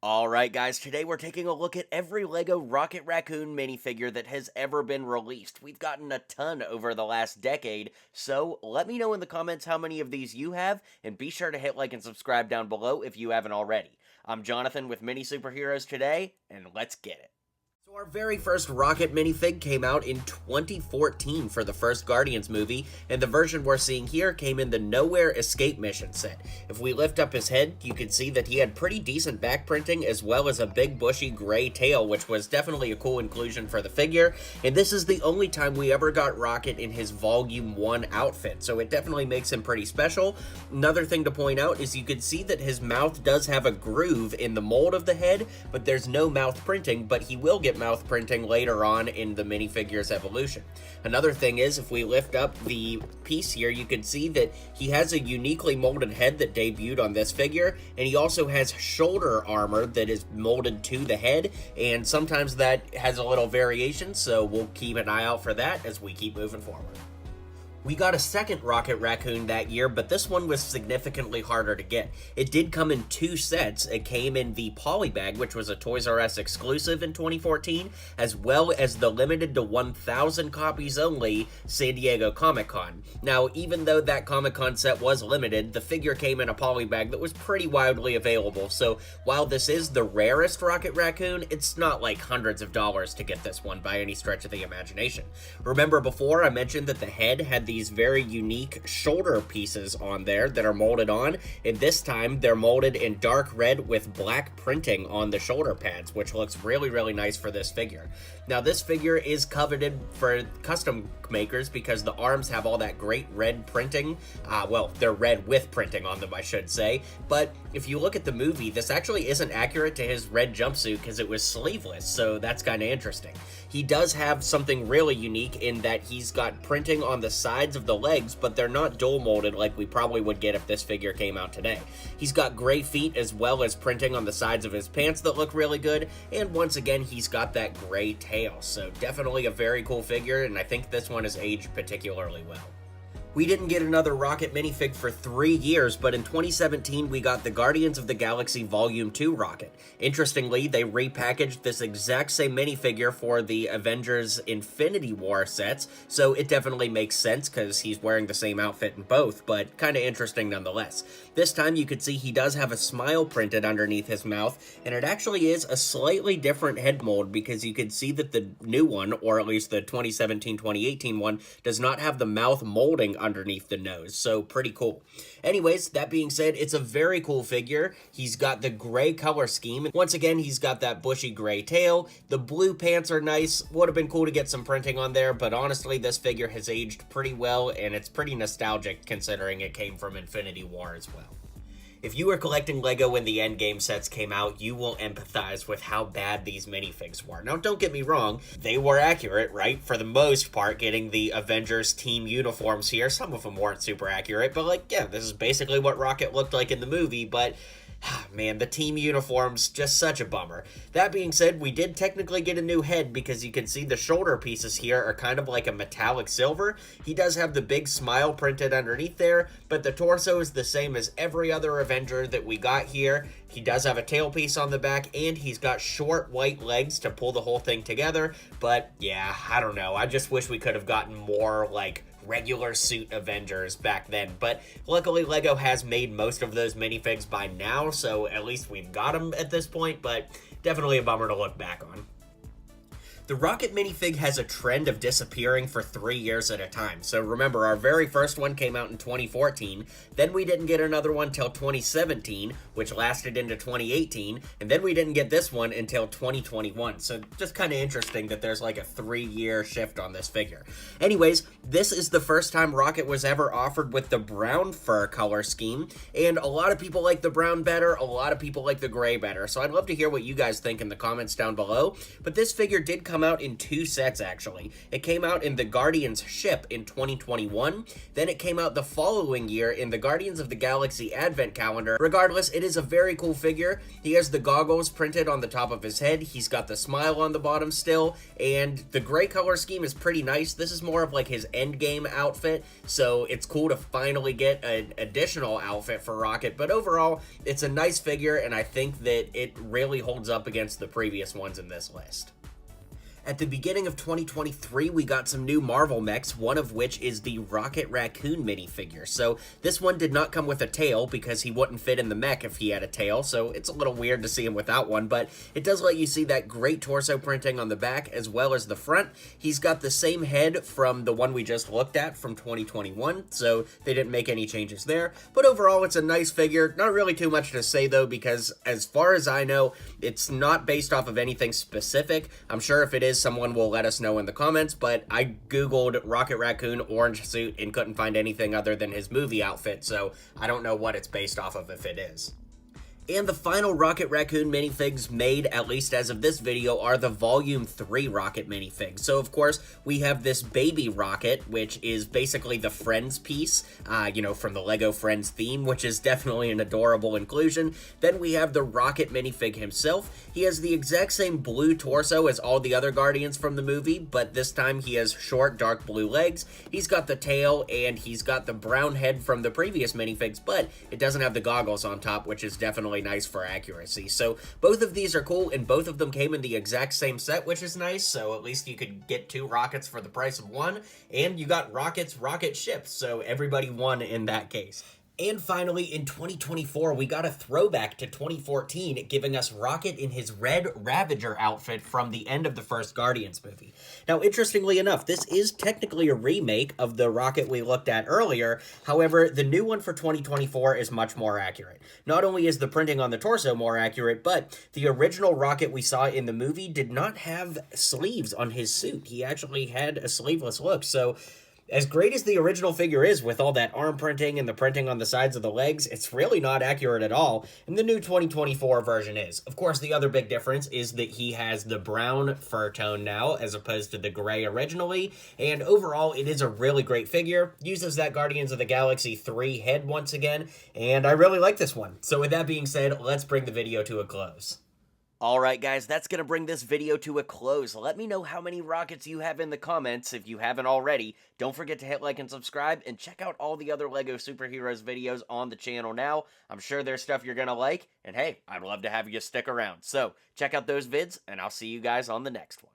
Alright guys, today we're taking a look at every LEGO Rocket Raccoon minifigure that has ever been released. We've gotten a ton over the last decade, so let me know in the comments how many of these you have, and be sure to hit like and subscribe down below if you haven't already. I'm Jonathan with Mini Today, and let's get it. So our very first Rocket minifig came out in 2014 for the first Guardians movie, and the version we're seeing here came in the Nowhere Escape Mission set. If we lift up his head, you can see that he had pretty decent back printing as well as a big bushy gray tail, which was definitely a cool inclusion for the figure, and this is the only time we ever got Rocket in his Volume 1 outfit, so it definitely makes him pretty special. Another thing to point out is you can see that his mouth does have a groove in the mold of the head, but there's no mouth printing, but he will get mouth printing later on in the minifigure's evolution. Another thing is, if we lift up the piece here, you can see that he has a uniquely molded head that debuted on this figure, and he also has shoulder armor that is molded to the head, and sometimes that has a little variation, so we'll keep an eye out for that as we keep moving forward. We got a second Rocket Raccoon that year, but this one was significantly harder to get. It did come in two sets. It came in the Polybag, which was a Toys R Us exclusive in 2014, as well as the limited to 1,000 copies only San Diego Comic-Con. Now, even though that Comic-Con set was limited, the figure came in a Polybag that was pretty widely available, so while this is the rarest Rocket Raccoon, it's not like hundreds of dollars to get this one by any stretch of the imagination. Remember before I mentioned that the head had these very unique shoulder pieces on there that are molded on, and this time they're molded in dark red with black printing on the shoulder pads, which looks really nice for this figure. Now this figure is coveted for custom makers because the arms have all that great red printing. Well, they're red with printing on them, I should say, but if you look at the movie, this actually isn't accurate to his red jumpsuit because it was sleeveless, so that's kind of interesting. He does have something really unique in that he's got printing on the sides of the legs, but they're not dual molded like we probably would get if this figure came out today. He's got gray feet as well as printing on the sides of his pants that look really good, and once again he's got that gray tail, so definitely a very cool figure, and I think this one has aged particularly well. We didn't get another Rocket minifig for 3 years, but in 2017 we got the Guardians of the Galaxy Volume 2 Rocket. Interestingly, they repackaged this exact same minifigure for the Avengers Infinity War sets, so it definitely makes sense because he's wearing the same outfit in both, but kind of interesting nonetheless. This time you could see he does have a smile printed underneath his mouth, and it actually is a slightly different head mold because you could see that the new one, or at least the 2017-2018 one, does not have the mouth molding underneath the nose, so pretty cool. Anyways, that being said, it's a very cool figure. He's got the gray color scheme. Once again, he's got that bushy gray tail. The blue pants are nice. Would have been cool to get some printing on there, but honestly, this figure has aged pretty well, and it's pretty nostalgic considering it came from Infinity War as well. If you were collecting LEGO when the Endgame sets came out, you will empathize with how bad these minifigs were. Now, don't get me wrong, they were accurate, right? For the most part, getting the Avengers team uniforms here, some of them weren't super accurate, but like, yeah, this is basically what Rocket looked like in the movie, but man, the team uniforms, just such a bummer. That being said, we did technically get a new head because you can see the shoulder pieces here are kind of like a metallic silver. He does have the big smile printed underneath there, but the torso is the same as every other Avenger that we got here. He does have a tailpiece on the back, and he's got short white legs to pull the whole thing together, but yeah, I don't know. I just wish we could have gotten more, like, regular suit Avengers back then, but luckily LEGO has made most of those minifigs by now, so at least we've got them at this point, but definitely a bummer to look back on. The Rocket minifig has a trend of disappearing for 3 years at a time. So remember, our very first one came out in 2014, then we didn't get another one till 2017, which lasted into 2018, and then we didn't get this one until 2021. So just kind of interesting that there's like a 3-year shift on this figure. Anyways, this is the first time Rocket was ever offered with the brown fur color scheme, and a lot of people like the brown better, a lot of people like the gray better. So I'd love to hear what you guys think in the comments down below, but this figure did come come out in 2 sets, actually. It came out in the Guardians ship in 2021, then it came out the following year in the Guardians of the Galaxy Advent Calendar. Regardless, it is a very cool figure. He has the goggles printed on the top of his head, he's got the smile on the bottom still, and the gray color scheme is pretty nice. This is more of like his Endgame outfit, so it's cool to finally get an additional outfit for Rocket, but overall, it's a nice figure, and I think that it really holds up against the previous ones in this list. At the beginning of 2023, we got some new Marvel mechs, one of which is the Rocket Raccoon minifigure. So this one did not come with a tail because he wouldn't fit in the mech if he had a tail, so it's a little weird to see him without one, but it does let you see that great torso printing on the back as well as the front. He's got the same head from the one we just looked at from 2021, so they didn't make any changes there. But overall, it's a nice figure. Not really too much to say though, because as far as I know, it's not based off of anything specific. I'm sure if it is, someone will let us know in the comments, but I googled Rocket Raccoon orange suit and couldn't find anything other than his movie outfit, so I don't know what it's based off of if it is. And the final Rocket Raccoon minifigs made, at least as of this video, are the Volume 3 Rocket minifigs. So, of course, we have this baby Rocket, which is basically the Friends piece, from the LEGO Friends theme, which is definitely an adorable inclusion. Then we have the Rocket minifig himself. He has the exact same blue torso as all the other Guardians from the movie, but this time he has short, dark blue legs. He's got the tail, and he's got the brown head from the previous minifigs, but it doesn't have the goggles on top, which is definitely nice for accuracy. So both of these are cool, and both of them came in the exact same set, which is nice. So at least you could get 2 Rockets for the price of 1, and you got Rocket's rocket ship, so everybody won in that case. And finally, in 2024, we got a throwback to 2014, giving us Rocket in his red Ravager outfit from the end of the first Guardians movie. Now, interestingly enough, this is technically a remake of the Rocket we looked at earlier. However, the new one for 2024 is much more accurate. Not only is the printing on the torso more accurate, but the original Rocket we saw in the movie did not have sleeves on his suit. He actually had a sleeveless look, so as great as the original figure is with all that arm printing and the printing on the sides of the legs, it's really not accurate at all, and the new 2024 version is. Of course, the other big difference is that he has the brown fur tone now, as opposed to the gray originally, and overall, it is a really great figure. Uses that Guardians of the Galaxy 3 head once again, and I really like this one. So with that being said, let's bring the video to a close. Alright guys, that's going to bring this video to a close. Let me know how many Rockets you have in the comments if you haven't already. Don't forget to hit like and subscribe, and check out all the other LEGO Superheroes videos on the channel now. I'm sure there's stuff you're going to like, and hey, I'd love to have you stick around. So, check out those vids, and I'll see you guys on the next one.